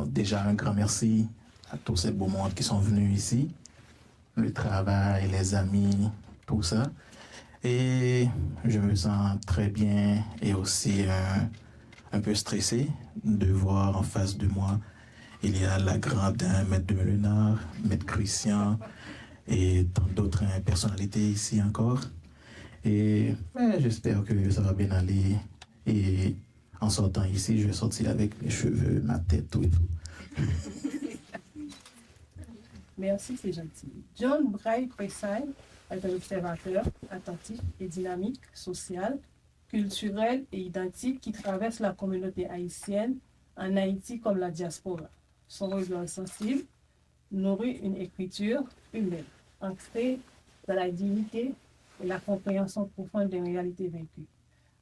Déjà, un grand merci à tous ces beaux mondes qui sont venus ici, le travail, les amis, tout ça. Et je me sens très bien et aussi un peu stressé de voir en face de moi, il y a la grande Maître de Melenard, Maître Christian et tant d'autres personnalités ici encore. Et j'espère que ça va bien aller. Et en sortant ici, je vais sortir avec mes cheveux, ma tête, tout et tout. Merci, c'est gentil. John Bray Pressay est un observateur attentif et dynamique, social, culturel et identique qui traverse la communauté haïtienne en Haïti comme la diaspora. Son regard sensible nourrit une écriture humaine, ancrée dans la dignité et la compréhension profonde des réalités vécues.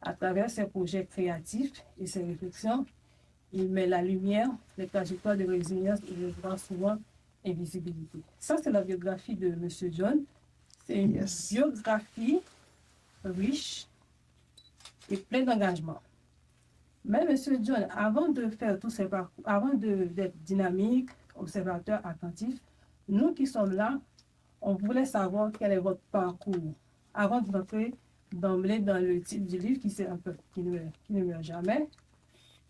À travers ses projets créatifs et ses réflexions, il met la lumière, les trajectoires de résilience et le grand souvent invisibilité. Ça, c'est la biographie de M. John. C'est une biographie riche et pleine d'engagement. Mais M. John, avant de faire tous ces parcours, avant d'être dynamique, observateur, attentif, nous qui sommes là, on voulait savoir quel est votre parcours. Avant de rentrer d'emblée dans le titre du livre, qui ne meurt jamais,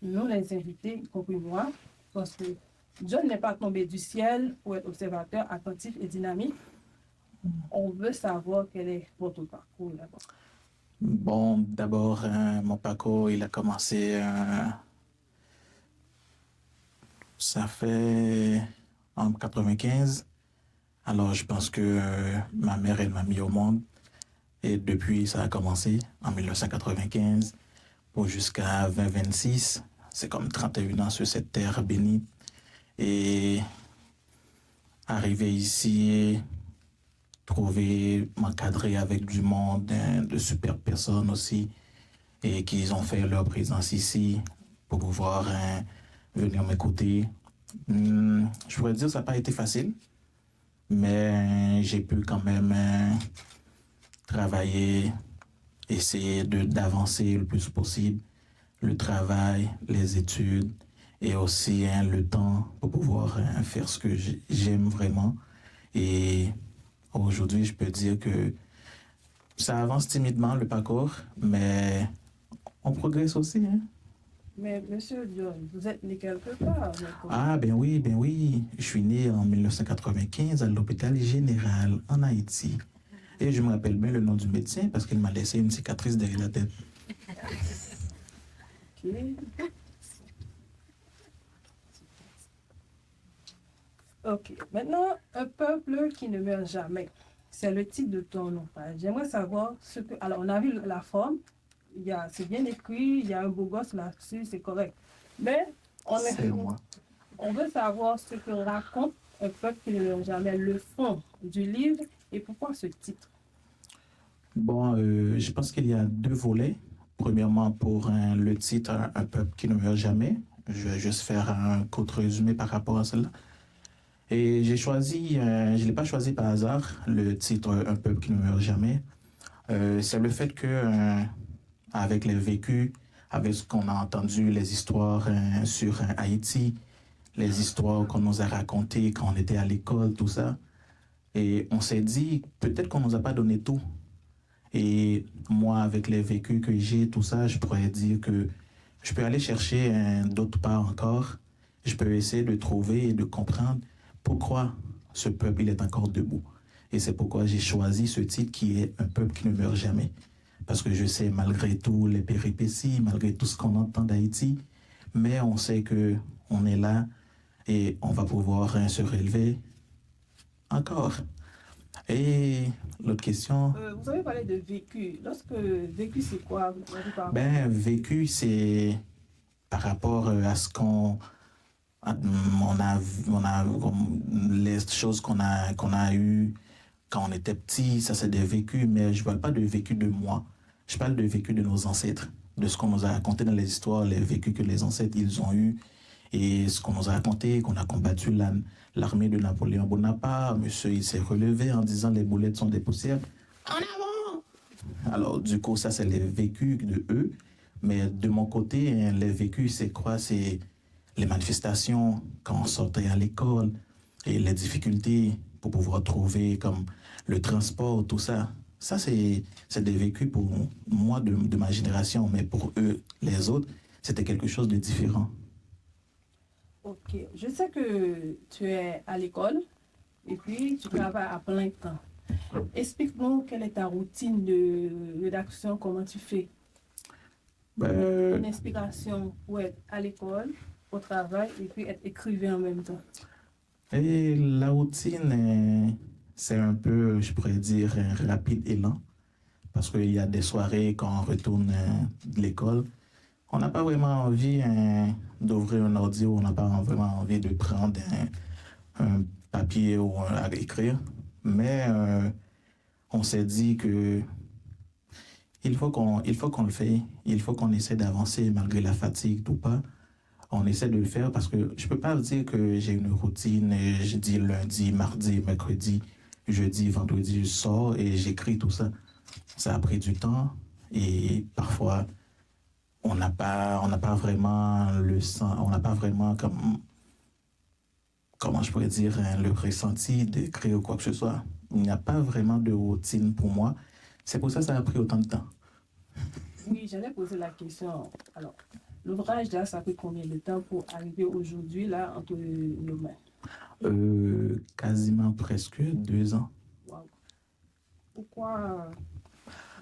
nous, les invités, y compris moi, parce que John n'est pas tombé du ciel pour être observateur attentif et dynamique. On veut savoir quel est votre parcours là-bas. Bon, d'abord, mon parcours, il a commencé, ça fait en 95. Alors, je pense que ma mère, elle m'a mis au monde. Et depuis, ça a commencé en 1995 pour jusqu'à 2026. C'est comme 31 ans sur cette terre bénie. Et arriver ici, m'encadrer avec du monde, de super personnes aussi, et qui ont fait leur présence ici pour pouvoir venir m'écouter. Je pourrais dire que ça n'a pas été facile, mais j'ai pu quand même travailler, essayer d'avancer le plus possible, le travail, les études et aussi le temps pour pouvoir faire ce que j'aime vraiment. Et aujourd'hui, je peux dire que ça avance timidement le parcours, mais on progresse aussi. Hein? Mais Monsieur John, vous êtes né quelque part. Ah ben oui. Je suis né en 1995 à l'hôpital général en Haïti. Et je me rappelle bien le nom du médecin parce qu'il m'a laissé une cicatrice derrière la tête. Ok. Ok. Maintenant, un peuple qui ne meurt jamais. C'est le titre de ton ouvrage. J'aimerais savoir ce que... Alors, on a vu la forme. C'est bien écrit. Il y a un beau gosse là-dessus. C'est correct. Mais on veut savoir ce que raconte un peuple qui ne meurt jamais. Le fond du livre et pourquoi ce titre. Bon, je pense qu'il y a deux volets. Premièrement, pour le titre « Un peuple qui ne meurt jamais », je vais juste faire un court résumé par rapport à cela. Et j'ai choisi, je ne l'ai pas choisi par hasard, le titre « Un peuple qui ne meurt jamais ». C'est le fait que, avec les vécus, avec ce qu'on a entendu, les histoires sur Haïti, les histoires qu'on nous a racontées quand on était à l'école, tout ça, et on s'est dit, peut-être qu'on ne nous a pas donné tout. Et moi, avec les vécus que j'ai, tout ça, je pourrais dire que je peux aller chercher d'autre part encore. Je peux essayer de trouver et de comprendre pourquoi ce peuple il est encore debout. Et c'est pourquoi j'ai choisi ce titre qui est « Un peuple qui ne meurt jamais ». Parce que je sais, malgré tout les péripéties, malgré tout ce qu'on entend d'Haïti, mais on sait qu'on est là et on va pouvoir se relever encore. Et l'autre question... vous avez parlé de vécu. Lorsque vécu, c'est quoi? Vécu, c'est par rapport à ce qu'on... les choses qu'on a eues quand on était petit, ça c'est des vécus, mais je ne parle pas de vécu de moi. Je parle de vécu de nos ancêtres, de ce qu'on nous a raconté dans les histoires, les vécus que les ancêtres ils ont eus, et ce qu'on nous a raconté, qu'on a combattu l'armée de Napoléon Bonaparte. Monsieur, il s'est relevé en disant les boulettes sont des poussières. En avant! Alors, du coup, ça, c'est les vécus de eux. Mais de mon côté, les vécus, c'est quoi? C'est les manifestations quand on sortait à l'école et les difficultés pour pouvoir trouver comme le transport, tout ça. Ça, c'est des vécus pour moi de ma génération, mais pour eux, les autres, c'était quelque chose de différent. Ok, je sais que tu es à l'école et puis tu travailles à plein temps. Explique-nous quelle est ta routine de rédaction, comment tu fais une inspiration pour être à l'école, au travail et puis être écrivain en même temps. Et la routine, c'est un peu, je pourrais dire, rapide et lent, parce qu'il y a des soirées quand on retourne de l'école, on n'a pas vraiment envie d'ouvrir un audio, on n'a pas vraiment envie de prendre un papier ou à écrire, mais on s'est dit que il faut qu'on le fait, il faut qu'on essaie d'avancer malgré la fatigue ou pas. On essaie de le faire parce que je peux pas dire que j'ai une routine, je dis lundi, mardi, mercredi, jeudi, vendredi, je sors et j'écris tout ça. Ça a pris du temps et parfois on n'a pas vraiment le sens, on n'a pas vraiment comme, comment je pourrais dire, le ressenti d'écrire ou quoi que ce soit. Il n'y a pas vraiment de routine pour moi. C'est pour ça que ça a pris autant de temps. Oui, j'allais poser la question. Alors, l'ouvrage, là, ça fait combien de temps pour arriver aujourd'hui, là, entre nos mains? Quasiment presque 2 ans. Wow. Pourquoi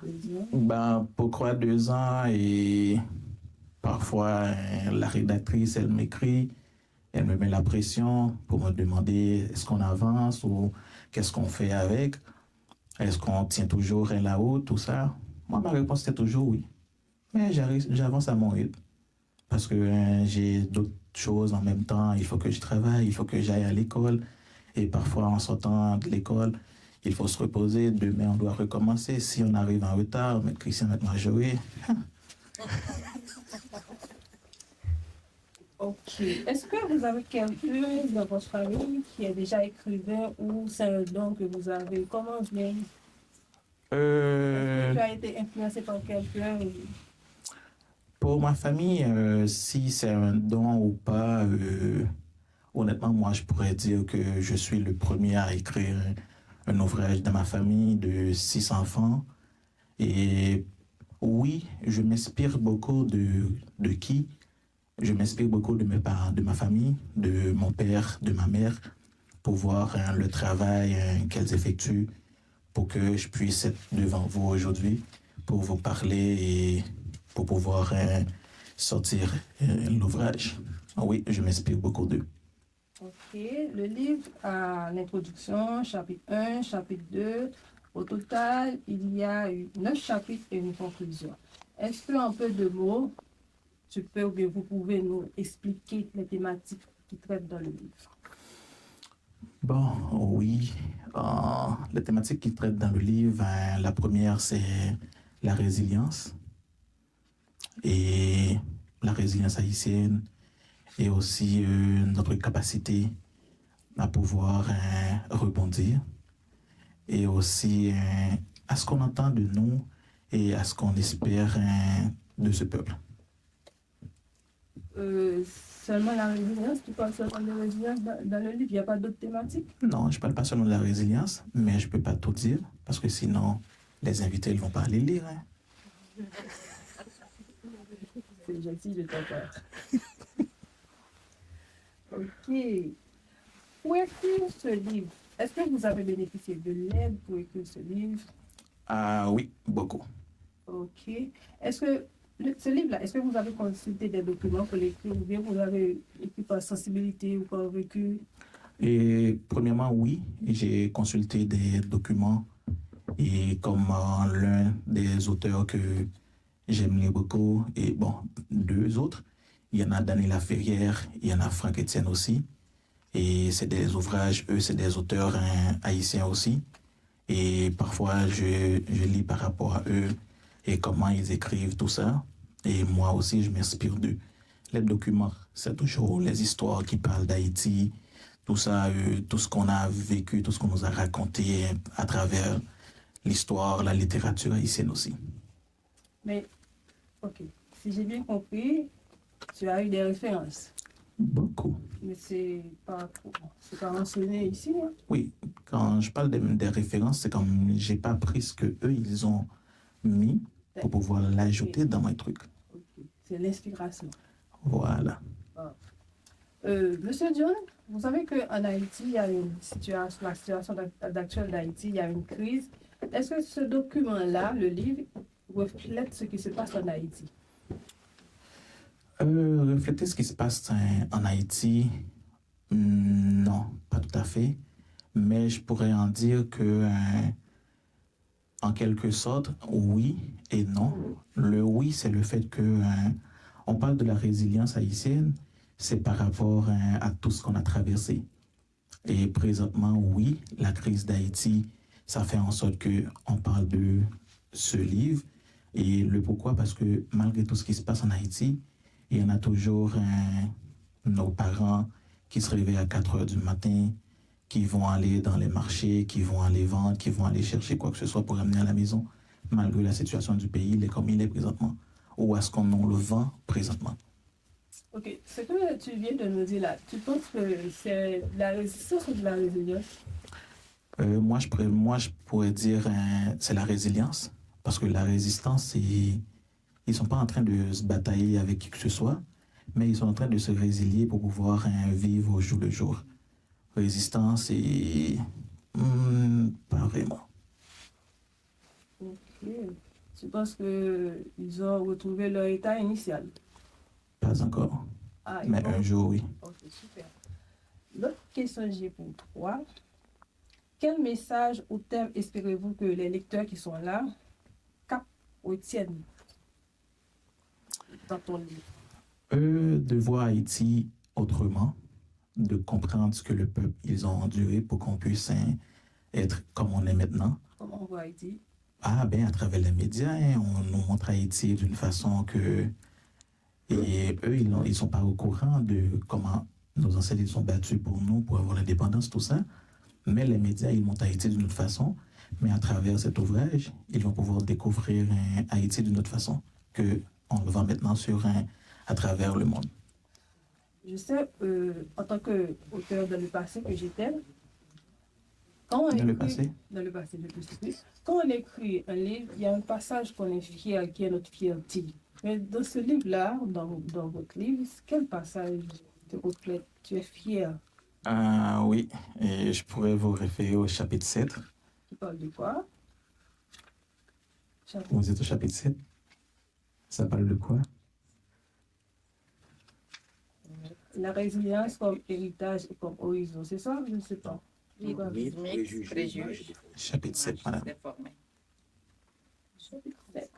2 ans? Ben, pourquoi 2 ans et parfois la rédactrice, elle m'écrit, elle me met la pression pour me demander est-ce qu'on avance ou qu'est-ce qu'on fait avec, est-ce qu'on tient toujours la haut, tout ça. Moi, ma réponse c'est toujours oui. Mais j'avance à mon rythme parce que j'ai d'autres choses en même temps. Il faut que je travaille, il faut que j'aille à l'école. Et parfois, en sortant de l'école, il faut se reposer. Demain, on doit recommencer. Si on arrive en retard, mais Christian maintenant jouer. Ok. Est-ce que vous avez quelqu'un dans votre famille qui est déjà écrivain ou c'est un don que vous avez? Comment vient? Est-ce que tu as été influencé par quelqu'un? Pour ma famille, si c'est un don ou pas, honnêtement, moi, je pourrais dire que je suis le premier à écrire un ouvrage dans ma famille de 6 enfants. Et oui, je m'inspire beaucoup de qui? Je m'inspire beaucoup de mes parents, de ma famille, de mon père, de ma mère, pour voir le travail qu'elles effectuent pour que je puisse être devant vous aujourd'hui, pour vous parler et pour pouvoir sortir l'ouvrage. Oui, je m'inspire beaucoup d'eux. Ok. Le livre a l'introduction, chapitre 1, chapitre 2. Au total, il y a eu 9 chapitres et une conclusion. Est-ce qu'en peu de mots, tu peux ou bien vous pouvez nous expliquer les thématiques qui traitent dans le livre? Bon, oui. Les thématiques qu'il traite dans le livre, la première, c'est la résilience. Et la résilience haïtienne et aussi notre capacité à pouvoir rebondir et aussi à ce qu'on entend de nous et à ce qu'on espère de ce peuple. Seulement la résilience, tu parles seulement de résilience dans le livre, il n'y a pas d'autres thématiques? Non, je ne parle pas seulement de la résilience, mais je ne peux pas tout dire parce que sinon, les invités ne vont pas aller lire. C'est gentil de ta part. Ok. Pour écrire ce livre, est-ce que vous avez bénéficié de l'aide pour écrire ce livre? Ah oui, beaucoup. Ok. Est-ce que ce livre-là, est-ce que vous avez consulté des documents pour l'écrire ou bien vous avez écrit par sensibilité ou par vécu? Et premièrement, oui, j'ai consulté des documents et comme l'un des auteurs que j'aime lire beaucoup, et bon, deux autres, il y en a Daniela Ferrière, il y en a Franck Etienne aussi. Et c'est des ouvrages, eux, c'est des auteurs haïtiens aussi. Et parfois, je lis par rapport à eux et comment ils écrivent tout ça. Et moi aussi, je m'inspire d'eux. Les documents, c'est toujours les histoires qui parlent d'Haïti, tout ça, tout ce qu'on a vécu, tout ce qu'on nous a raconté à travers l'histoire, la littérature haïtienne aussi. Mais, ok. Si j'ai bien compris, tu as eu des références. Beaucoup. Mais c'est pas mentionné ici, hein. Oui, quand je parle des références, c'est comme j'ai pas pris ce que eux ils ont mis pour pouvoir l'ajouter dans mes trucs. Ok. C'est l'inspiration. Voilà. Ah. Monsieur John, vous savez qu'en Haïti, il y a une situation, la situation actuelle d'Haïti, il y a une crise. Est-ce que ce document-là, le livre, reflète ce qui se passe en Haïti? Refléter ce qui se passe en Haïti, non, pas tout à fait. Mais je pourrais en dire que, en quelque sorte, oui et non. Le oui, c'est le fait que on parle de la résilience haïtienne, c'est par rapport à tout ce qu'on a traversé. Et présentement, oui, la crise d'Haïti, ça fait en sorte que on parle de ce livre. Et le pourquoi, parce que malgré tout ce qui se passe en Haïti, il y en a toujours nos parents qui se réveillent à 4 heures du matin, qui vont aller dans les marchés, qui vont aller vendre, qui vont aller chercher quoi que ce soit pour amener à la maison, malgré la situation du pays, il est comme il est présentement. Ou est-ce qu'on en le vend présentement? Ok, ce que tu viens de nous dire là, tu penses que c'est de la résistance ou de la résilience? Moi, je pourrais dire c'est la résilience, parce que la résistance, ils ne sont pas en train de se batailler avec qui que ce soit, mais ils sont en train de se résilier pour pouvoir vivre au jour le jour. Résistance et pas vraiment. Ok. Tu penses qu'ils ont retrouvé leur état initial? Pas encore, Ah, mais un jour, oui. Ok, super. L'autre question que j'ai pour toi, quel message ou thème espérez-vous que les lecteurs qui sont là retiennent dans ton livre? De voir Haïti autrement, de comprendre ce que le peuple ils ont enduré pour qu'on puisse être comme on est maintenant. Comment on voit Haïti? Ah ben à travers les médias, on nous montre Haïti d'une façon que et eux ils sont pas au courant de comment nos ancêtres ils sont battus pour nous pour avoir l'indépendance tout ça. Mais les médias ils montrent Haïti d'une autre façon. Mais à travers cet ouvrage, ils vont pouvoir découvrir Haïti d'une autre façon que on le vend maintenant à travers le monde. Je sais, en tant qu'auteur dans le passé que j'étais, quand on Dans le écrit, passé? dans le passé, je peux citer, quand on écrit un livre, il y a un passage qu'on est fier, qui est notre fierté. Mais dans ce livre-là, dans votre livre, quel passage te reflète? Tu es fier? Ah oui, et je pourrais vous référer au chapitre 7. Qui parle de quoi? Chapitre. Vous êtes au chapitre 7. Ça parle de quoi? La résilience comme héritage et comme horizon, c'est ça? Je ne sais pas. Mythes, préjugés, Chapitre 7, madame. Chapitre 7.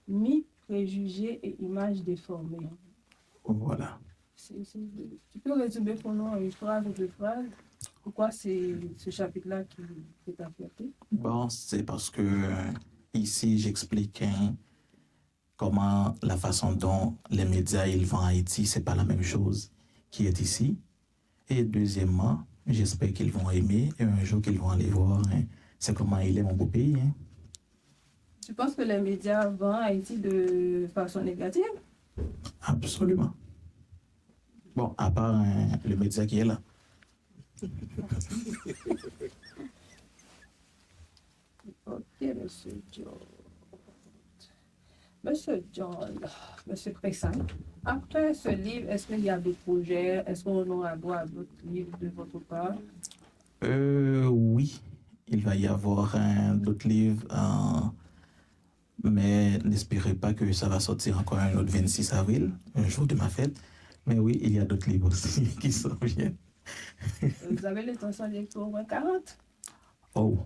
Mythes, préjugés et images déformées. Voilà. Tu peux résumer pour nous en une phrase ou deux phrases? Pourquoi c'est ce chapitre-là qui t'a fierté? Bon, c'est parce que ici, j'explique comment la façon dont les médias ils vont à Haïti, c'est pas la même chose qui est ici. Et deuxièmement, j'espère qu'ils vont aimer et un jour qu'ils vont aller voir c'est comment il est mon beau pays. Tu penses que les médias vont à Haïti de façon négative? Absolument. Bon, à part le média qui est là. Ok, Monsieur John. Monsieur John, Monsieur Pressan, après ce livre, est-ce qu'il y a d'autres projets? Est-ce qu'on aura droit à d'autres livres de votre part? Oui, il va y avoir d'autres livres, mais n'espérez pas que ça va sortir encore un autre 26 avril, un jour de ma fête. Mais oui, il y a d'autres livres aussi qui s'en viennent. Vous avez l'intention d'écrire au moins 40? Oh.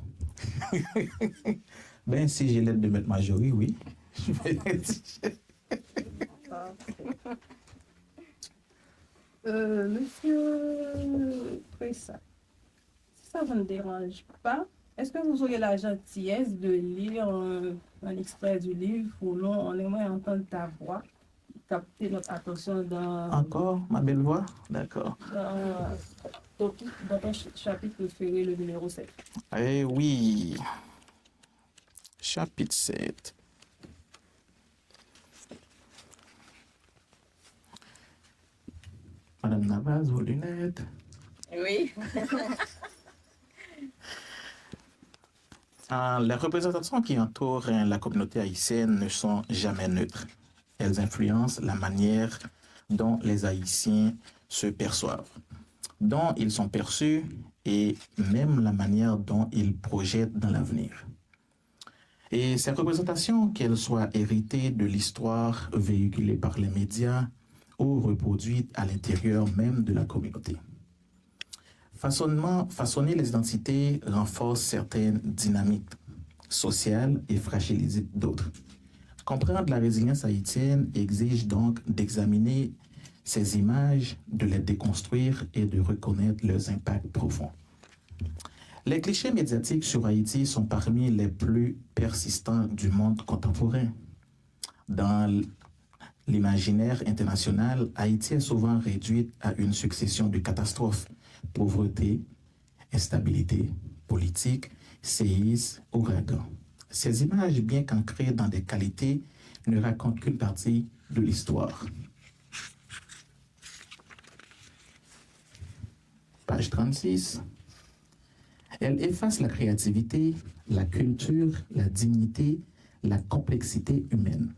Ben, si j'ai l'aide de mettre Marjorie, oui. Je vais Monsieur Pressan, si ça ne vous dérange pas, est-ce que vous auriez la gentillesse de lire un extrait du livre pour nous? On aimerait entendre ta voix, capter notre attention Encore ma belle voix? D'accord. dans ton chapitre préféré, le numéro 7. Eh oui. Chapitre 7. Madame Navas, vos lunettes. Oui. Les représentations qui entourent la communauté haïtienne ne sont jamais neutres. Elles influencent la manière dont les Haïtiens se perçoivent, dont ils sont perçus et même la manière dont ils projettent dans l'avenir. Et ces représentations, qu'elles soient héritées de l'histoire véhiculée par les médias ou reproduites à l'intérieur même de la communauté. Façonner les identités renforce certaines dynamiques sociales et fragilise d'autres. Comprendre la résilience haïtienne exige donc d'examiner ces images, de les déconstruire et de reconnaître leurs impacts profonds. Les clichés médiatiques sur Haïti sont parmi les plus persistants du monde contemporain. Dans l'imaginaire international, Haïti est souvent réduite à une succession de catastrophes, pauvreté, instabilité politique, séismes, ouragans. Ces images, bien qu'ancrées dans des qualités, ne racontent qu'une partie de l'histoire. Page 36. Elle efface la créativité, la culture, la dignité, la complexité humaine.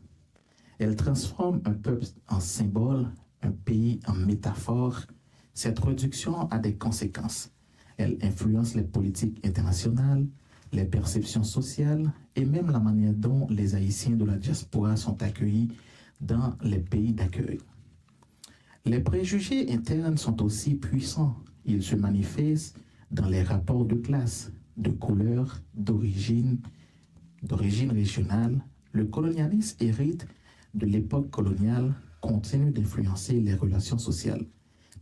Elle transforme un peuple en symbole, un pays en métaphore. Cette réduction a des conséquences. Elle influence les politiques internationales, les perceptions sociales et même la manière dont les Haïtiens de la diaspora sont accueillis dans les pays d'accueil. Les préjugés internes sont aussi puissants. Ils se manifestent dans les rapports de classe, de couleur, d'origine régionale. Le colonialisme hérite de l'époque coloniale, continue d'influencer les relations sociales,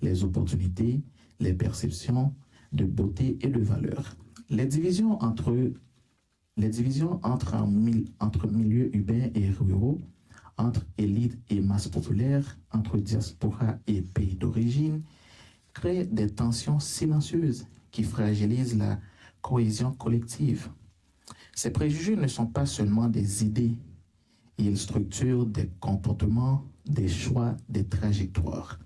les opportunités, les perceptions de beauté et de valeur. Les divisions entre milieux urbains et ruraux, entre élites et masse populaire, entre diaspora et pays d'origine, créent des tensions silencieuses qui fragilisent la cohésion collective. Ces préjugés ne sont pas seulement des idées, ils structurent des comportements, des choix, des trajectoires.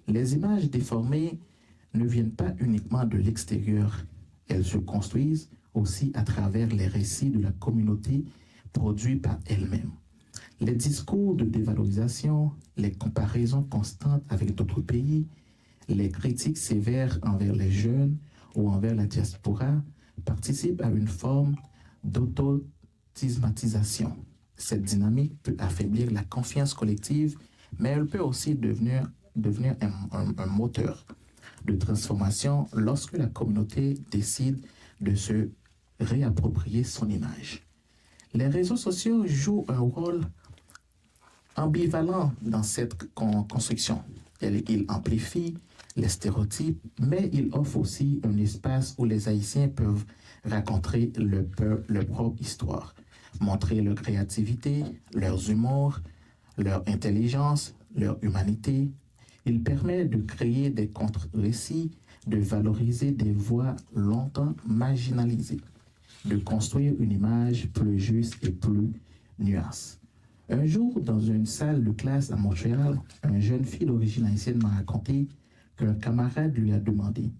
Les images déformées ne viennent pas uniquement de l'extérieur, elles se construisent aussi à travers les récits de la communauté produits par elle-même. Les discours de dévalorisation, les comparaisons constantes avec d'autres pays, les critiques sévères envers les jeunes ou envers la diaspora participent à une forme d'auto-stigmatisation. Cette dynamique peut affaiblir la confiance collective, mais elle peut aussi devenir un moteur de transformation lorsque la communauté décide de se réapproprier son image. Les réseaux sociaux jouent un rôle ambivalent dans cette construction. Ils amplifient les stéréotypes, mais ils offrent aussi un espace où les Haïtiens peuvent raconter leur propre histoire, montrer leur créativité, leurs humours, leur intelligence, leur humanité. Il permet de créer des contre-récits, de valoriser des voix longtemps marginalisées, de construire une image plus juste et plus nuancée. Un jour, dans une salle de classe à Montréal, une jeune fille d'origine haïtienne m'a raconté qu'un camarade lui a demandé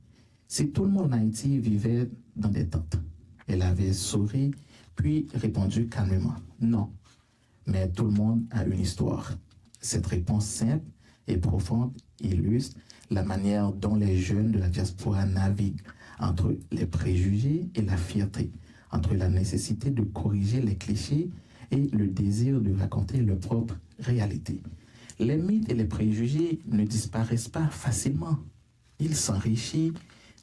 si tout le monde en Haïti vivait dans des tentes. Elle avait souri, puis répondu calmement « Non, mais tout le monde a une histoire ». Cette réponse simple et profonde illustre la manière dont les jeunes de la diaspora naviguent entre les préjugés et la fierté, entre la nécessité de corriger les clichés et le désir de raconter leur propre réalité. Les mythes et les préjugés ne disparaissent pas facilement. Ils s'enrichissent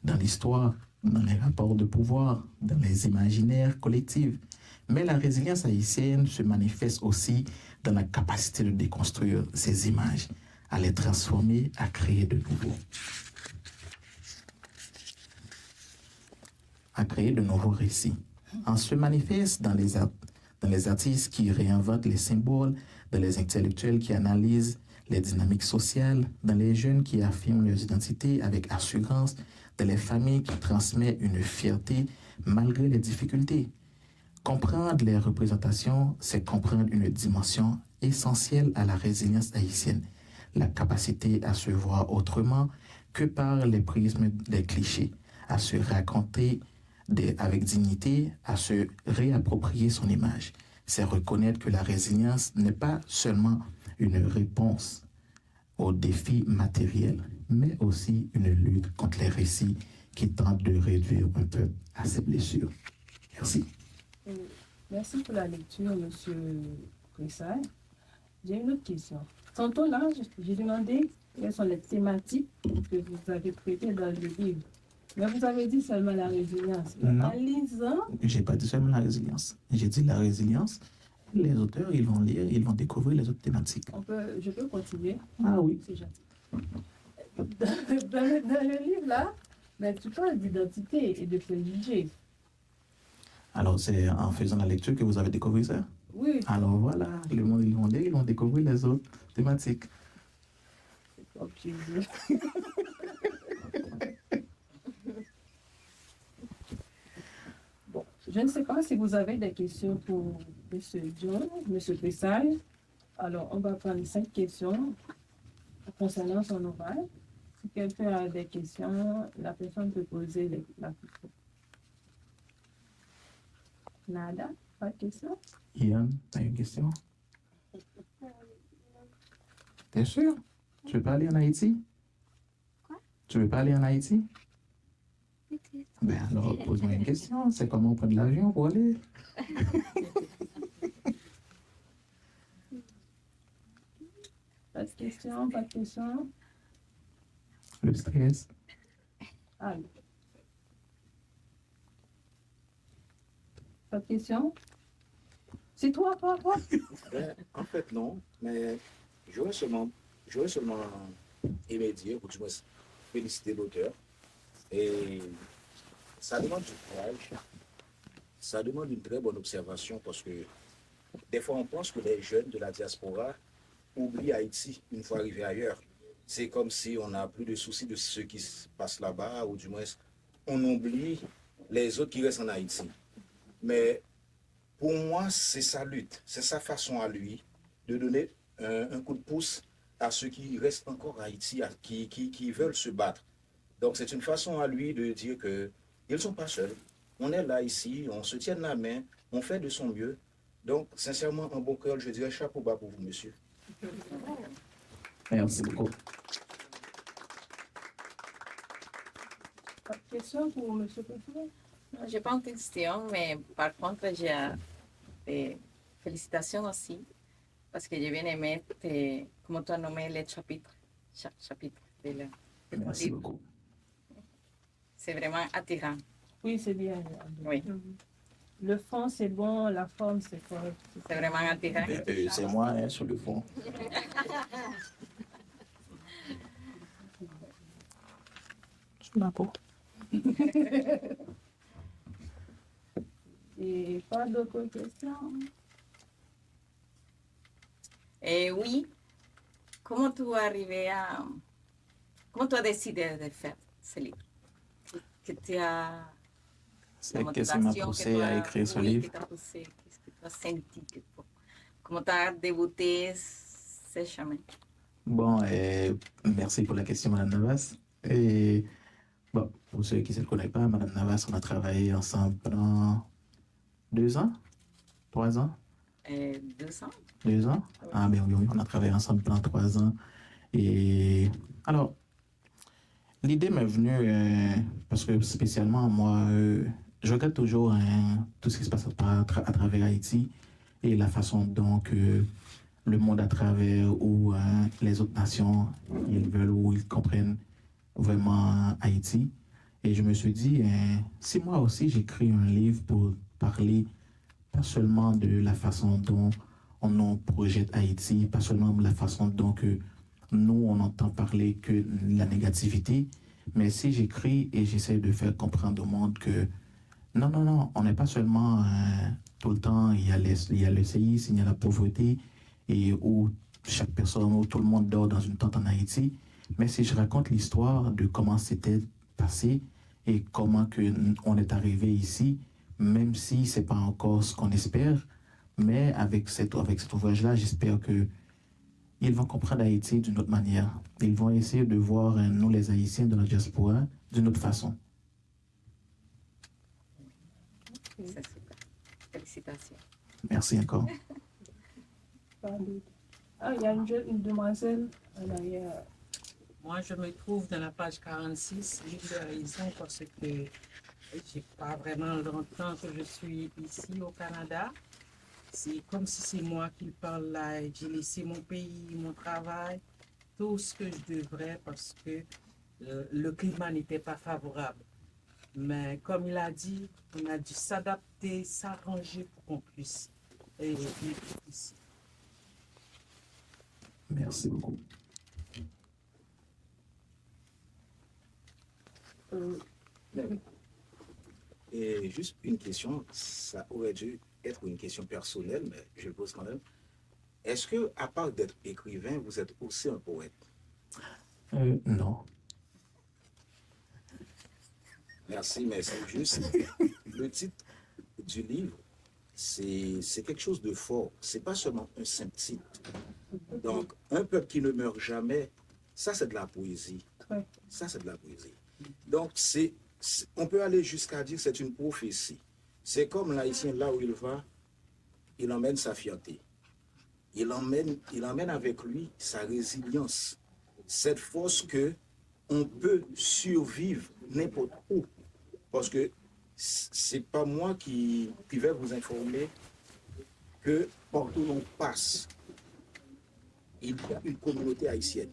dans l'histoire, dans les rapports de pouvoir, dans les imaginaires collectifs. Mais la résilience haïtienne se manifeste aussi dans la capacité de déconstruire ces images, à les transformer, à créer de nouveaux récits. On se manifeste dans les artistes qui réinventent les symboles, dans les intellectuels qui analysent les dynamiques sociales, dans les jeunes qui affirment leurs identités avec assurance, dans les familles qui transmettent une fierté malgré les difficultés. Comprendre les représentations, c'est comprendre une dimension essentielle à la résilience haïtienne, la capacité à se voir autrement que par les prismes des clichés, à se raconter avec dignité, à se réapproprier son image. C'est reconnaître que la résilience n'est pas seulement une réponse aux défis matériels, mais aussi une lutte contre les récits qui tentent de réduire un peu à ses blessures. Merci. Merci pour la lecture, M. Pressay. J'ai une autre question. Tantôt là, j'ai demandé quelles sont les thématiques que vous avez traitées dans le livre. Mais vous avez dit seulement la résilience. En lisant... Je n'ai pas dit seulement la résilience. J'ai dit la résilience. Les auteurs, ils vont lire, ils vont découvrir les autres thématiques. Je peux continuer? Ah oui. C'est gentil. Dans le livre là, mais tu parles d'identité et de préjugés. Alors, c'est en faisant la lecture que vous avez découvert ça? Oui. Alors voilà, le monde, ils vont découvrir les autres thématiques. Ok. Bon, je ne sais pas si vous avez des questions pour M. John, M. Pressay. Alors, on va prendre 5 questions concernant son ouvrage. Si quelqu'un a des questions, la personne peut poser la question. Nada? Pas de question? Ian, tu as une question? T'es sûr? Tu veux pas aller en Haïti? Quoi? Tu veux pas aller en Haïti? Peut-être. Ben alors, pose-moi une question. C'est comment on prend de l'avion pour aller? Pas de question? Pas de question? Le stress. Ah oui. Pas de question? C'est toi? Ben, en fait, non, mais j'aurais seulement aimé dire, ou du moins féliciter l'auteur. Et ça demande du courage, ça demande une très bonne observation parce que des fois on pense que les jeunes de la diaspora oublient Haïti une fois arrivés ailleurs. C'est comme si on n'a plus de soucis de ce qui se passe là-bas, ou du moins on oublie les autres qui restent en Haïti. Mais pour moi, c'est sa lutte, c'est sa façon à lui de donner un coup de pouce à ceux qui restent encore à Haïti, qui veulent se battre. Donc c'est une façon à lui de dire qu'ils ne sont pas seuls. On est là ici, on se tient la main, on fait de son mieux. Donc sincèrement, en bon cœur, je dirais chapeau bas pour vous, monsieur. Merci beaucoup. Pas de question pour M. Pressay? Je n'ai pas une question, mais par contre, j'ai des félicitations aussi, parce que j'ai bien aimé comment tu as nommé les chapitres, chaque chapitre de le Merci livre. beaucoup. C'est vraiment attirant. Oui, c'est bien. Oui, Le fond, c'est bon, la forme, c'est correct. c'est vraiment attirant. C'est moi, hein, sur le fond. Sur ma peau. Et pas d'autres questions? Et oui, comment tu es arrivé à... Comment tu as décidé de faire ce livre? Que tu as... Qu'est-ce qui m'a poussé à écrire ce livre? Qu'est-ce que tu as senti? Comment tu as débuté ce chemin? Bon, merci pour la question, Madame Navas. Et bon, pour ceux qui ne se connaissent pas, Madame Navas, on a travaillé ensemble pendant 2 ans, 3 ans, 2 ans? 2 ans. Ah, mais oui, on a travaillé ensemble pendant 3 ans. Et alors, l'idée m'est venue parce que spécialement, moi, je regarde toujours tout ce qui se passe à travers Haïti et la façon dont le monde à travers ou les autres nations, ils veulent ou ils comprennent vraiment Haïti. Et je me suis dit, si moi aussi j'écris un livre pour parler pas seulement de la façon dont on projette Haïti, pas seulement de la façon dont nous on entend parler que de la négativité, mais si j'écris et j'essaie de faire comprendre au monde que non, on n'est pas seulement tout le temps, il y a le séisme, il y a la pauvreté, et où chaque personne, où tout le monde dort dans une tente en Haïti, mais si je raconte l'histoire de comment c'était passé et comment on est arrivé ici, même si ce n'est pas encore ce qu'on espère, mais avec cet ouvrage-là, j'espère que ils vont comprendre Haïti d'une autre manière. Ils vont essayer de voir nous, les Haïtiens de la diaspora, d'une autre façon. C'est super. Félicitations. Merci encore. Pas d'autres. Ah, il y a une demoiselle en arrière. Moi, je me trouve dans la page 46, l'île de Haïtien, parce que j'ai pas vraiment longtemps que je suis ici au Canada. C'est comme si c'est moi qui parle là. Et j'ai laissé mon pays, mon travail, tout ce que je devrais parce que le climat n'était pas favorable. Mais comme il a dit, on a dû s'adapter, s'arranger pour qu'on puisse vivre ici. Merci beaucoup. Et juste une question, ça aurait dû être une question personnelle, mais je le pose quand même. Est-ce que, à part d'être écrivain, vous êtes aussi un poète? Non. Merci, mais c'est juste le titre du livre, c'est quelque chose de fort. C'est pas seulement un simple titre. Donc, un peuple qui ne meurt jamais, ça c'est de la poésie. Ouais. Ça c'est de la poésie. Donc, on peut aller jusqu'à dire que c'est une prophétie. C'est comme l'Haïtien, là où il va, il emmène sa fierté. Il emmène avec lui sa résilience. Cette force que on peut survivre n'importe où. Parce que c'est pas moi qui vais vous informer que partout où l'on passe, il y a une communauté haïtienne.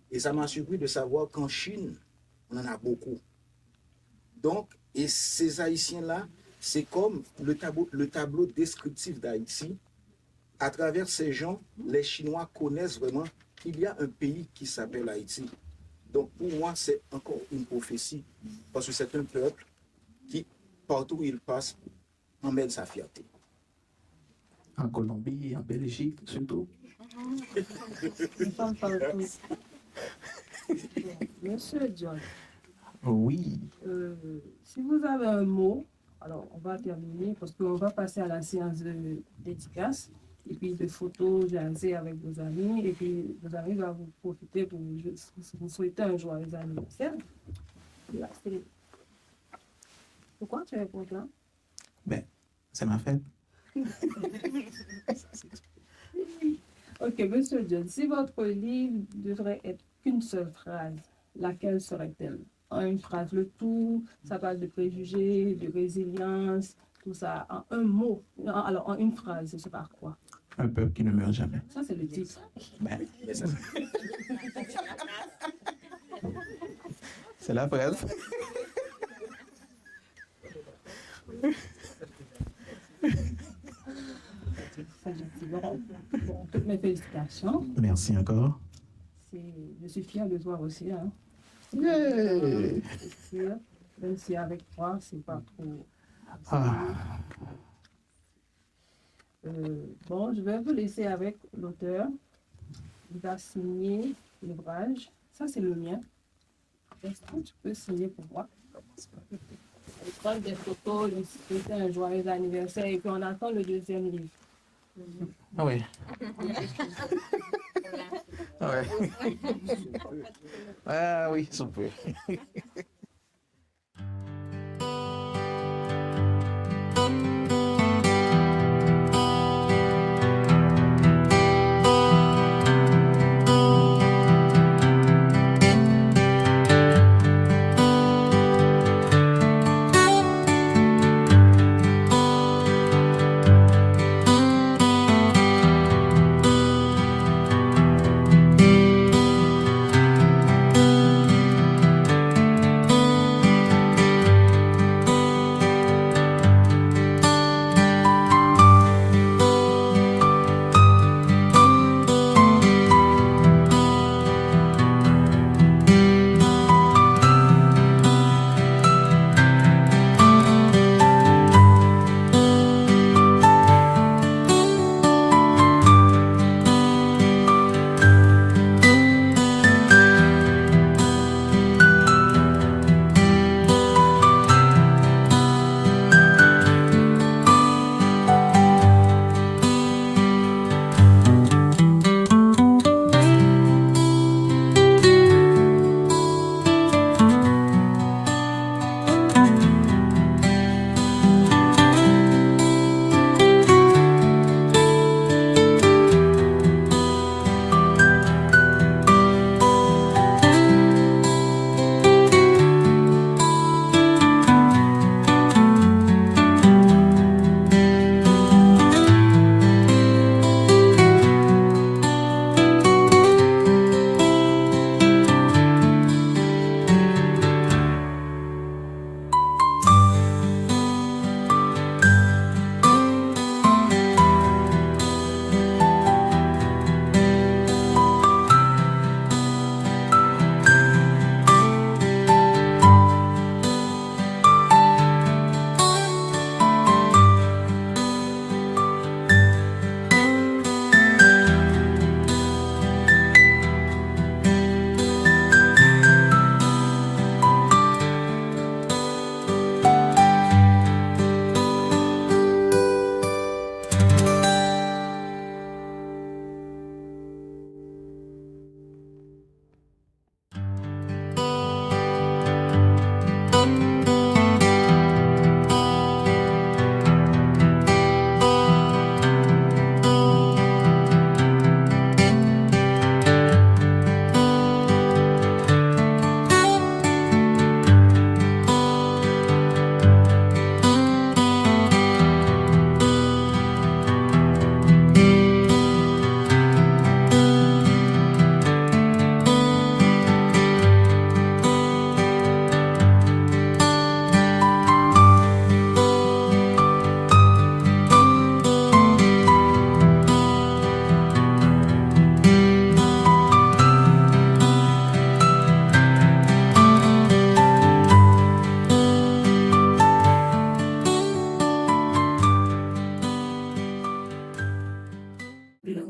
Et ça m'a surpris de savoir qu'en Chine, on en a beaucoup. Donc, et ces Haïtiens-là, c'est comme le tableau descriptif d'Haïti. À travers ces gens, les Chinois connaissent vraiment qu'il y a un pays qui s'appelle Haïti. Donc, pour moi, c'est encore une prophétie, parce que c'est un peuple qui, partout où il passe, emmène sa fierté. En Colombie, en Belgique, surtout. Une femme partout. Monsieur John, Oui. si vous avez un mot, alors on va terminer parce qu'on va passer à la séance de dédicace et puis de photos, jaser avec vos amis et puis vos amis vont vous profiter pour vous souhaiter un joyeux anniversaire. Là, pourquoi tu réponds là? Ben, c'est ma fête. Ok, Monsieur John, si votre livre devrait être qu'une seule phrase, laquelle serait-elle? En une phrase, le tout, ça parle de préjugés, de résilience, tout ça, en un mot. Alors, en une phrase, ce sera quoi? Un peuple qui ne meurt jamais. Ça, c'est le titre. Ben, Mais ça, c'est la phrase. Bon, toutes mes félicitations. Merci encore. Je suis fière de toi aussi. Hein. Yeah. C'est sûr. Même si avec toi, c'est pas trop. Ah, Bon, je vais vous laisser avec l'auteur. Il va signer l'ouvrage. Ça, c'est le mien. Est-ce que tu peux signer pour moi? On prend des photos, lui souhaiter un joyeux anniversaire et puis on attend le deuxième livre. ah oui. Ah ouais. Ah oui, si on peut.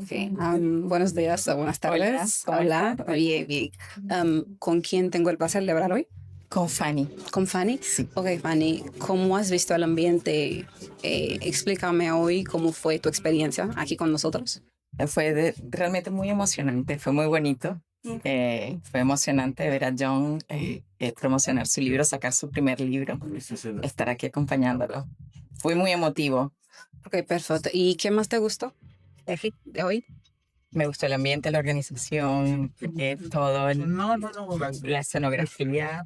Okay. Buenos días o buenas tardes. ¿cómo Hola. estás? Bien, bien. ¿Con quién tengo el placer de hablar hoy? Con Fanny. ¿Con Fanny? Sí. Ok, Fanny, ¿cómo has visto el ambiente? Explícame hoy cómo fue tu experiencia aquí con nosotros. Fue realmente muy emocionante, fue muy bonito. Fue emocionante ver a John promocionar su libro, sacar su primer libro, estar aquí acompañándolo. Fue muy emotivo. Ok, perfecto. ¿Y qué más te gustó de hoy? Me gustó el ambiente, la organización, la escenografía,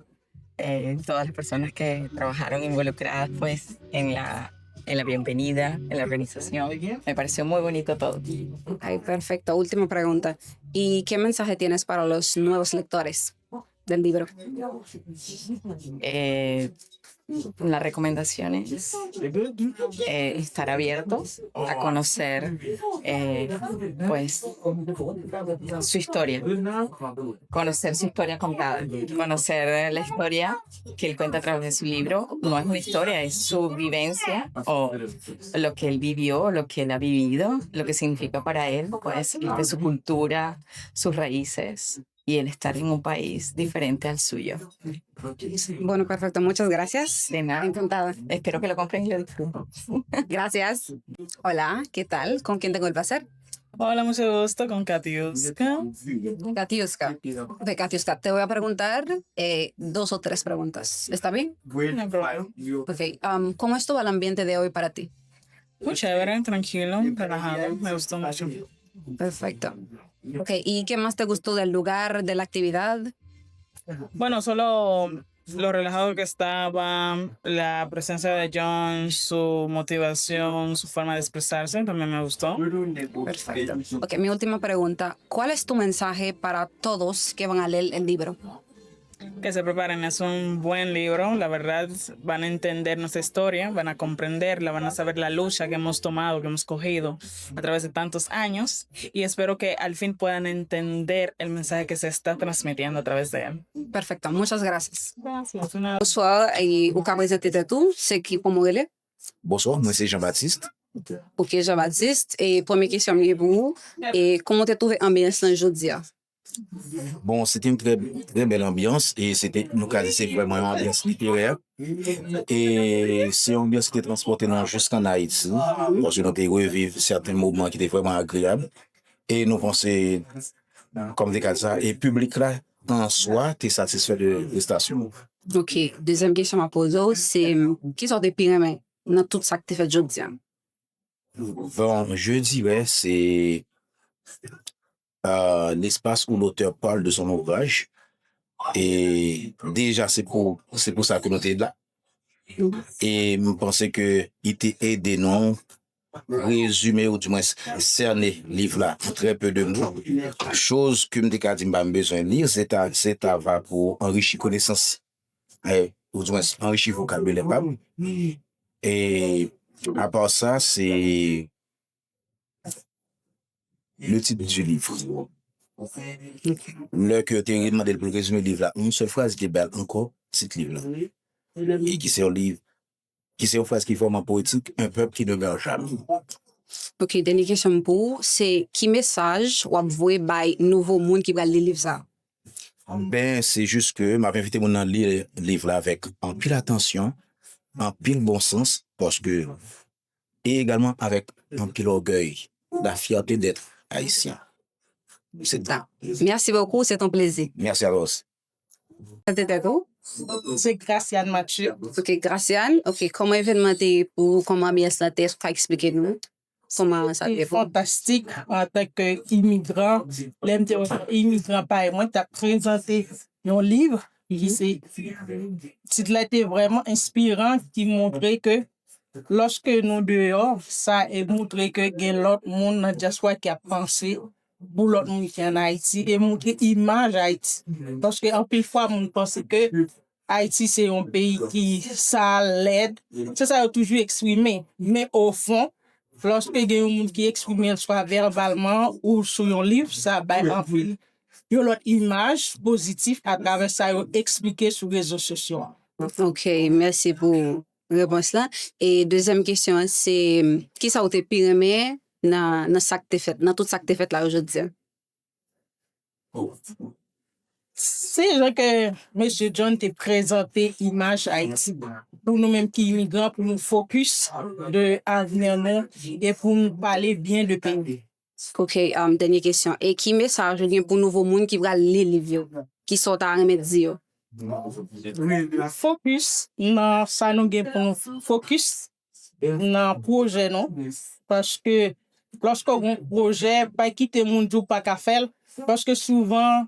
todas las personas que trabajaron involucradas pues en la bienvenida, en la organización. Me pareció muy bonito todo. Ok, perfecto. Última pregunta. ¿Y qué mensaje tienes para los nuevos lectores del libro? Las recomendaciones, estar abiertos a conocer pues su historia, conocer su historia contada, conocer la historia que él cuenta a través de su libro. No es una historia, es su vivencia o lo que él vivió, lo que él ha vivido, lo que significa para él, pues de su cultura, sus raíces y el estar en un país diferente al suyo. Bueno, perfecto. Muchas gracias. De nada. Encantada. Espero que lo compren y lo disfruten. Gracias. Hola, ¿qué tal? ¿Con quién tengo el placer? Hola, mucho gusto con Katiuska. Katiuska. Ok, Katiuska, te voy a preguntar 2 o 3 preguntas. ¿Está bien? No hay problema. Ok. ¿Cómo estuvo el ambiente de hoy para ti? Muy chévere, tranquilo, relajado. Me gustó mucho. Perfecto. Ok, ¿y qué más te gustó del lugar, de la actividad? Bueno, solo lo relajado que estaba, la presencia de John, su motivación, su forma de expresarse, también me gustó. Perfecto. Ok, mi última pregunta. ¿Cuál es tu mensaje para todos que van a leer el libro? Que se preparen, es un buen libro, la verdad van a entender nuestra historia, van a comprenderla, van a saber la lucha que hemos tomado, que hemos cogido a través de tantos años y espero que al fin puedan entender el mensaje que se está transmitiendo a través de él. Perfecto, muchas gracias. Gracias. Bonsoir, et ou ka prezente tout, c'est qui pour moi? Bonsoir, moi c'est Jean-Baptiste. Ok, Jean-Baptiste. Et première question pour vous. Et comment tu as trouvé l'ambiance aujourd'hui? Bon, c'était une très, très belle ambiance et c'est vraiment une ambiance littéraire. Et c'est une ambiance qui était transportée jusqu'en Haïti, parce que nous avons revécu certains moments qui étaient vraiment agréables. Et nous pensons, comme des cas ça, et le public là, en soi, tu es satisfait de la prestation. Ok, deuxième question à poser, c'est qui sont tes pyramèdes dans tout ça que tu fais aujourd'hui? Bon, je dirais, c'est l'espace où l'auteur parle de son ouvrage. Et déjà, c'est pour ça que nous sommes là. Et je pense qu'il t'a aidé nous résumer ou du moins cerner le livre là pour très peu de mots. Chose que je me dis besoin de lire, c'est avoir pour enrichir connaissance. Ou du moins enrichir vocabulaire. Et à part ça, c'est le titre du livre. Le que tu as demandé pour résumer le livre là, une seule phrase qui est belle encore, c'est le livre là. Et qui c'est un livre, qui c'est une phrase qui forme en poétique, un peuple qui ne meurt jamais. Ok, dernière question pour vous, c'est qui message ou envoyer by nouveau monde qui va lire le livre ça? Ben, c'est juste que m'a invité mon à lire le livre là avec en pile attention, en pile bon sens, parce que, et également avec un pile orgueil, la fierté d'être haïtien. C'est ça. Merci beaucoup, c'est un plaisir. Merci à vous. C'était tout? C'est Graciane Mathieu. Ok, Graciane. Ok, comment événement t'es pour comment bien ça t'es, faut expliquer nous comment ça C'est t'est. fantastique en tant qu'immigrant. L'immigrant, par moi, tu as présenté un livre qui c'est titre là était vraiment inspirant qui montrait que lorsque nous dehors, ça a montré que il y a l'autre monde dans la diaspora qui a pensé pour l'autre monde qui est en Haïti et montrer image Haïti. Parce que en plus fois, on pense que Haïti, c'est un pays qui ça l'aide. Ça a toujours exprimé. Mais au fond, lorsque il y a un monde qui exprime soit verbalement ou sur un livre, ça va en ville. Il y a l'autre image positive à travers ça, expliqué sur les réseaux sociaux. Ok, merci pour la réponse là. Et deuxième question, c'est qui ça a été pyramide dans ça que t'es fait, dans tout ça que t'es fait là aujourd'hui? C'est genre que M. John t'a présenté image Haïti. Pour nous-mêmes qui immigrants, pour nous focus de avenir et pour nous parler bien de pays. OK, dernière question. Et qui message gen pour nouveau monde qui va lire livre qui sont à remettre dire? Focus dans ça nous gain pour nous focus dans projet non parce que lorsqu'on a un projet pas quitter moun jou pas qu'à faire parce que souvent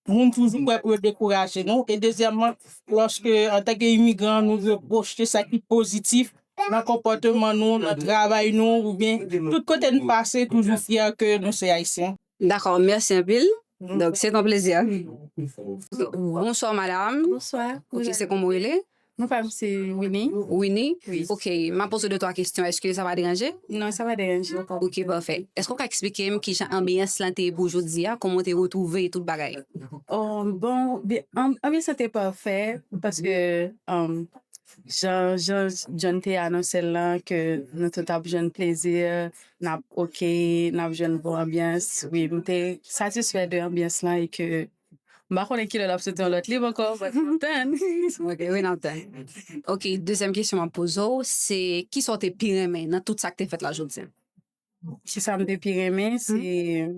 moun toujours pour décourager non et deuxièmement lorsque en tant qu'immigrant nous veut projeter ça qui est positif dans le comportement nous dans le travail nous ou bien tout côté nous passer toujours fier que nous sommes haïtiens. D'accord, merci un peu. Donc, c'est un plaisir. Bonsoir, madame. Bonsoir. OK, c'est comment vous est? Mon femme, c'est Winnie. Winnie? Oui. OK, m'a posé deux, trois questions. Est-ce que ça va déranger? Non, ça va déranger. OK, parfait. Est-ce qu'on peut expliquer qui j'ai ambiance là pour aujourd'hui, comment t'es retrouvé et tout le bagage? Oh, bon, bien, c'était parfait parce que John t'a annoncé là que nous avons besoin de plaisir, n'a OK, n'a besoin de bonne ambiance. Oui, nous sommes satisfaits de l'ambiance là et que je connais qui l'a fait dans l'autre livre encore. OK, oui, non, OK, deuxième question à poser, c'est qui sont tes pires aimés dans tout ça que tu as fait là aujourd'hui? Si ça me déprime, c'est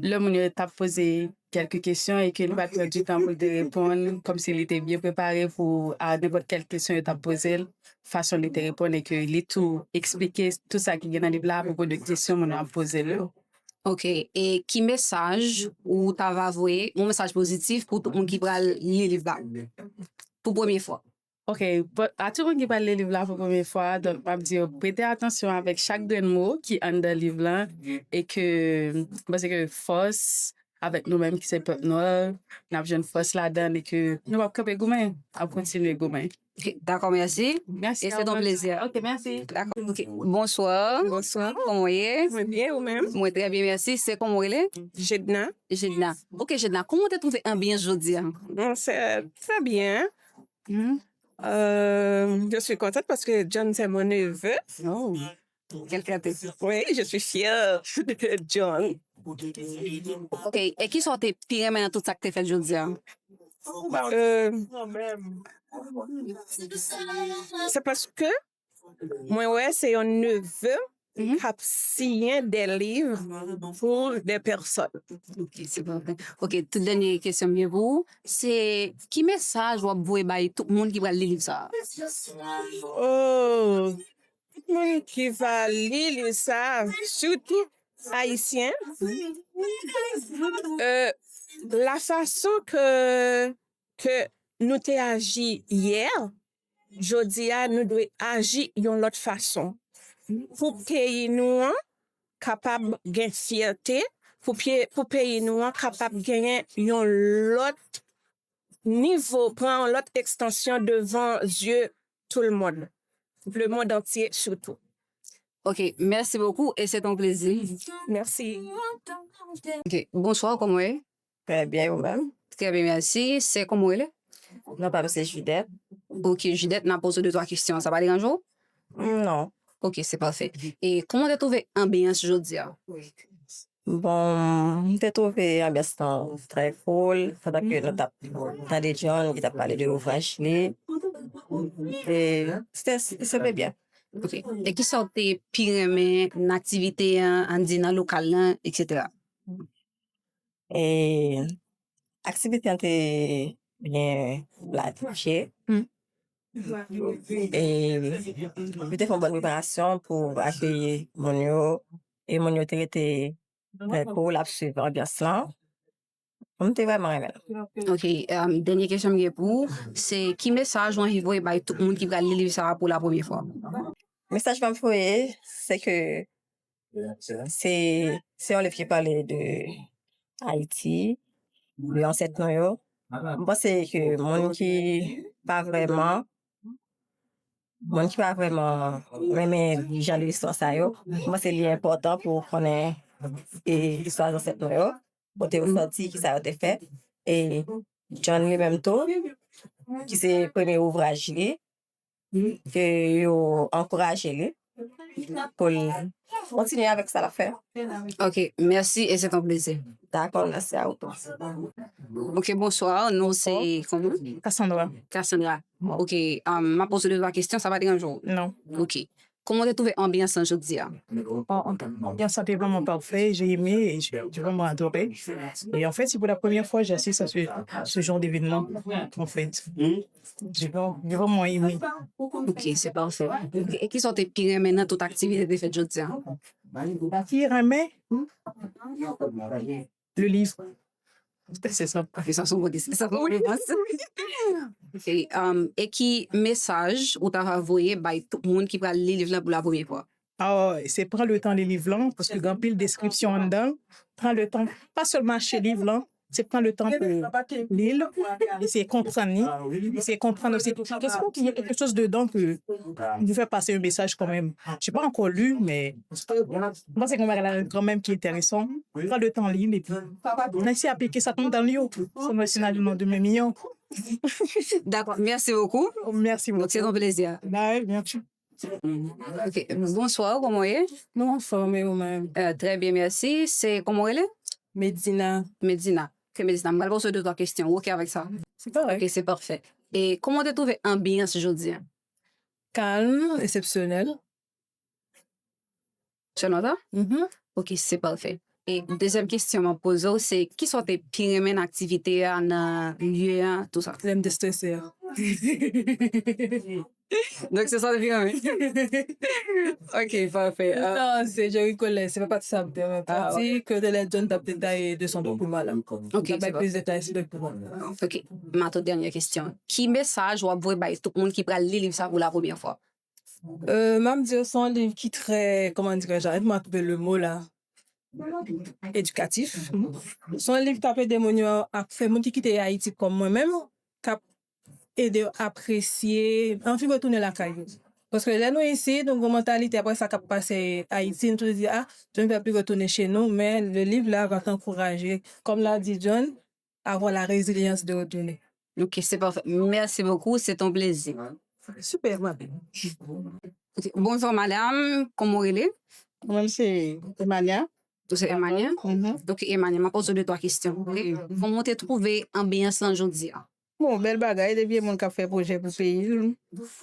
l'homme qui t'a posé quelques questions et qu'il va prendre du temps pour te répondre, comme s'il était bien préparé pour à n'importe quelle question que t'a posée, façon de te répondre et qu'il ait tout expliqué, tout ça qui est dans le livre là à propos de questions qu'on a posées là. OK, et qui message ou t'as avoué un message positif pour tout le monde qui va lire le livre là pour première fois? OK, à tout le monde qui parle le livre là pour la première fois, donc je vais dire prêtez attention avec chaque deux mots qui est dans le livre là et que parce que force avec nous-mêmes qui c'est peuple noir, nous avons une force là-dedans et que nous va camper gourmand, à continuer gourmand. OK, d'accord, merci. Merci. Et c'est un plaisir. OK, merci. D'accord. OK. Bonsoir. Bonsoir. Comment vous êtes? Moi bien, vous-même? Moi très bien, merci. C'est comment vous êtes? Jedna. Jedna. OK, Jedna, comment tu as trouvé l'ambiance aujourd'hui? C'est très bien. Je suis contente parce que John, c'est mon neveu. Oh, quelle fierté. Oui, je suis fière de John. OK, et qui sont tes pires aimés dans tout ça que tu as fait aujourd'hui? C'est parce que moi, ouais, c'est un neveu qui a signé des livres pour des personnes. OK, c'est parfait. OK, toute dernière question bien vous, c'est qui message vous envoyer tout le monde qui va lire ça? Oh, tout le monde qui va lire ça, surtout haïtien. La façon que nous t'ai agi hier, jodi a nous devons agir d'une autre façon. Pour pays nous capable de fierté, pour pays nous capable de gagner l'autre niveau, prendre l'autre extension devant Dieu, tout le monde entier surtout. OK, merci beaucoup et c'est un plaisir. Merci. OK, bonsoir, comment est? Très bien, vous-même. Très bien, merci. C'est comment elle est? Non, pas c'est Judith. OK, Judith, n'a posé deux, trois questions. Ça va déranger? Non. OK, c'est parfait. Et comment tu as trouvé l'ambiance aujourd'hui? Bon, j'ai trouvé l'ambiance très cool. Pendant que nous avons des gens qui ont parlé de l'ouvrage. Et c'était bien. OK. Et qui sont tes pires aimés, une activité en dîner local, etc.? Et l'activité était bien planifiée. Et j'ai fait une bonne préparation pour accueillir mon yo. Et mon yo était très cool à suivre l'ambiance là. On était vraiment aimé. OK. Dernière question que pour c'est qui message on envoie by tout le monde qui va lire ça pour la première fois? Le message que je vais c'est que c'est un livre qui parlait de Haïti, de ancêtre yo. Je pense que mon qui pas vraiment même j'ai l'histoire ça yo. Moi c'est important pour connaître l'histoire de ancêtre yo. Pour te ressentir qui ça a été fait et John lui-même tout qui c'est premier ouvrage que yo encouragé lui pour continuer avec ça l'affaire. OK, merci et c'est un plaisir. D'accord, merci à vous. OK, bonsoir. Nous, c'est comment? Cassandra. Cassandra. OK, m'a posé deux questions, ça va dire un jour. Non. OK. Comment tu as trouvé l'ambiance aujourd'hui? Bien, ça était vraiment parfait. J'ai aimé et j'ai vraiment adoré. Et en fait, c'est pour la première fois que j'assiste à ce genre d'événement, en fait. J'ai vraiment aimé. OK, c'est parfait. Okay. Et qui sont tes pires maintenant toute activité que tu fais aujourd'hui? Qui aimait le livre. C'est ça. Okay, ça sont OK. Et qui message ou t'as envoyé by tout le monde qui va lire le livre pour la première fois? Ah, c'est prendre le temps de livre là, parce que grand pile description en dedans. Prends le temps, pas seulement acheter livre là, c'est prendre le temps pour lire, essayer de comprendre, essayer de comprendre aussi. Qu'est-ce qu'il y a quelque chose dedans que nous fait passer un message quand même. Je n'ai pas encore lu, mais moi c'est quand même qui est intéressant. Prends le temps de lire et puis on a essayé d'appliquer ça dans le livre. Ça me signale le nom de mes millions. D'accord, merci beaucoup. Merci beaucoup. C'est un plaisir. Bien sûr. OK. Bonsoir, comment est? Non, formé vous-même. Très bien, merci. C'est comment elle est? Medina. Medina. OK, Medina. Je vais poser deux trois questions. OK avec ça? C'est correct. OK, c'est parfait. Et comment tu as trouvé l'ambiance aujourd'hui? Calme, exceptionnel. Tu entends? OK, c'est parfait. Et deuxième question que je pose, c'est qui sont tes pires activités dans le lieu, tout ça? J'aime déstresser. Donc, c'est ça le pire. OK, parfait. Non, c'est je reconnais, c'est pas ça. Pas dit que de les jeunes tapent détails de son document là. OK, c'est pas plus de détails sur le document. OK, ma toute dernière question. Qui message ou envoyer by tout le monde qui prend le livre ça pour la première fois? Même dire c'est un livre qui très, comment dire, j'arrête de trouver le mot là. Éducatif. C'est un livre qui a fait des monuments à faire mon qui quitte Haïti comme moi-même, qui a aidé à apprécier, enfin retourner la caille. Parce que là, nous ici, donc, une mentalité, après ça, qui a passé à Haïti, nous dit, ah, je ne vais plus retourner chez nous, mais le livre là va t'encourager, comme l'a dit John, à avoir la résilience de retourner. OK, c'est parfait. Merci beaucoup, c'est un plaisir. Super, ma Okay. Bonsoir, madame. Comment elle est? Moi, c'est Emania. C'est Emania? Donc, Emania, je pose deux trois questions. Comment tu as trouvé l'ambiance aujourd'hui? Bon, belle bagaille, depuis mon café projet pour le pays.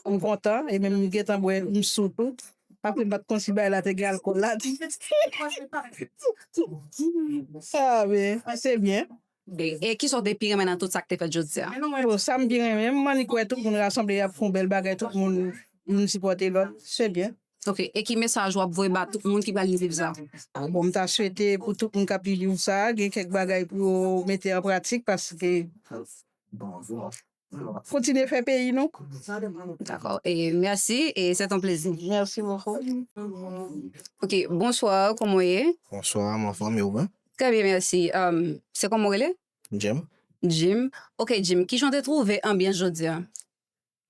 On est content, et même nous sommes en surtout. Après, je considère la tégale alcool. Ah, mais c'est bien. Et qui sont des pires dans tout ça que tu fais aujourd'hui? Non, ça me dit même. Moi, je tout le monde rassemblé à faire une belle bagaille, tout le monde supporter l'autre. C'est bien. OK. Et qui message vous envoyez à tout le monde qui va lire ça? Bon, je souhaité pour tout le monde qui a lire ça, il y a quelques bagailles pour mettre en pratique parce que. Continuez à faire pays, non? D'accord. Et merci et c'est un plaisir. Merci beaucoup. OK. Bonsoir, comment est? Bonsoir, ma femme est où? Très bien, merci. C'est comment elle est? Jim. Jim. OK, Jim. Qui j'en ai trouvé ambiance aujourd'hui?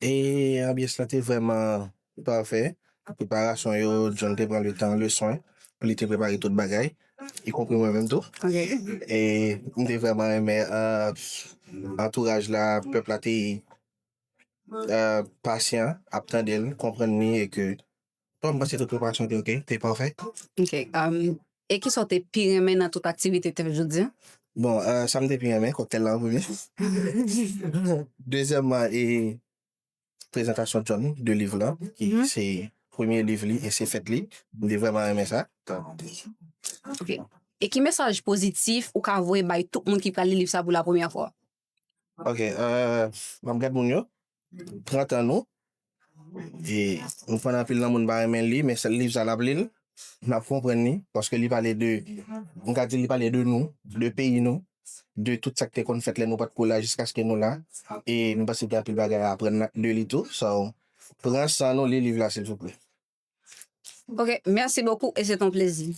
Et l'ambiance là, était vraiment parfait. Préparation, John te prend le temps, le soin. Il te prépare tout le bagaille, y compris moi-même tout. OK. Et on était vraiment aimé. Entourage là, peuple là, t'es patient, attendre, comprendre et que. Toi, moi, c'est toute préparation, t'es OK? T'es parfait? OK. Et qui sont tes pires dans toute activité que tu fais aujourd'hui? Bon, ça me dépend, mais cocktail là en premier. Deuxièmement, et présentation de John, de livre là, qui c'est premier livre et c'est fait li. J'ai vraiment aimé ça. OK. Et qui message positif ou qu'a envoyé by tout le monde qui prend le livre ça pour la première fois? OK, je regarde mon yo. 30 ans nous. Et on prend un peu dans mon bar mais mais ce livre ça l'a blil. On comprendre parce que il parlait de on va dire il parlait de nous, de pays nous, de tout ça que qu'on fait là nous pas pour là jusqu'à ce que nous là et nous passer un peu bagarre à apprendre de lui tout. So prends ça nous les livres là s'il vous plaît. OK, merci beaucoup et c'est un plaisir.